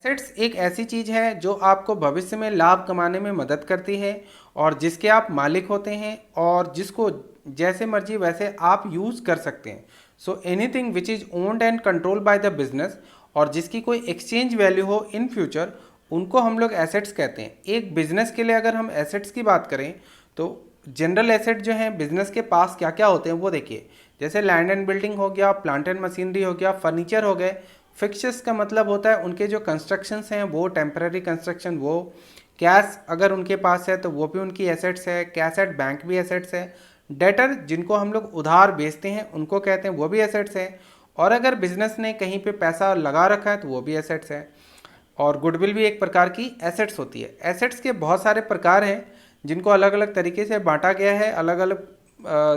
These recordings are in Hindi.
एसेट्स एक ऐसी चीज़ है जो आपको भविष्य में लाभ कमाने में मदद करती है और जिसके आप मालिक होते हैं और जिसको जैसे मर्जी वैसे आप यूज़ कर सकते हैं। So anything which is owned and control by the business और जिसकी कोई एक्सचेंज वैल्यू हो इन फ्यूचर, उनको हम लोग एसेट्स कहते हैं। एक बिजनेस के लिए अगर हम एसेट्स की बात करें तो जनरल एसेट जो हैं बिजनेस के पास क्या क्या होते हैं वो देखिए। जैसे लैंड एंड बिल्डिंग हो गया, प्लांट एंड मशीनरी हो गया, फर्नीचर हो गए। फिक्सर्स का मतलब होता है उनके जो कंस्ट्रक्शंस हैं वो टेम्पररी कंस्ट्रक्शन, वो कैश अगर उनके पास है तो वो भी उनकी एसेट्स है। कैश एट बैंक भी एसेट्स है। डेटर जिनको हम लोग उधार बेचते हैं उनको कहते हैं, वो भी एसेट्स है। और अगर बिजनेस ने कहीं पे पैसा लगा रखा है तो वो भी एसेट्स है। और गुडविल भी एक प्रकार की एसेट्स होती है। एसेट्स के बहुत सारे प्रकार हैं जिनको अलग अलग तरीके से बांटा गया है अलग अलग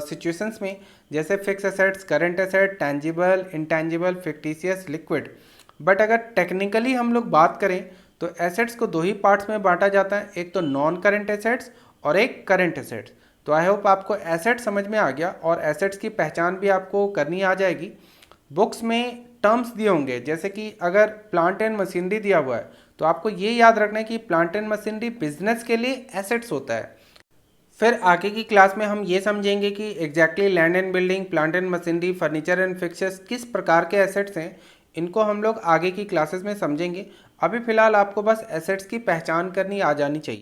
सिचुएशंस में। जैसे fix assets, current asset, tangible, intangible, fictitious, liquid. But अगर टेक्निकली हम लोग बात करें तो एसेट्स को दो ही पार्ट्स में बांटा जाता है, एक तो नॉन करंट एसेट्स और एक करंट एसेट्स। तो आई होप आपको एसेट समझ में आ गया और एसेट्स की पहचान भी आपको करनी आ जाएगी। बुक्स में टर्म्स दिए होंगे, जैसे कि अगर प्लांट एंड मशीनरी दिया हुआ है तो आपको ये याद रखना है कि प्लांट एंड मशीनरी बिजनेस के लिए एसेट्स होता है। फिर आगे की क्लास में हम ये समझेंगे कि exactly land and building, plant and machinery, furniture and fixers किस प्रकार के एसेट्स हैं। इनको हम लोग आगे की क्लासेस में समझेंगे। अभी फिलहाल आपको बस एसेट्स की पहचान करनी आ जानी चाहिए।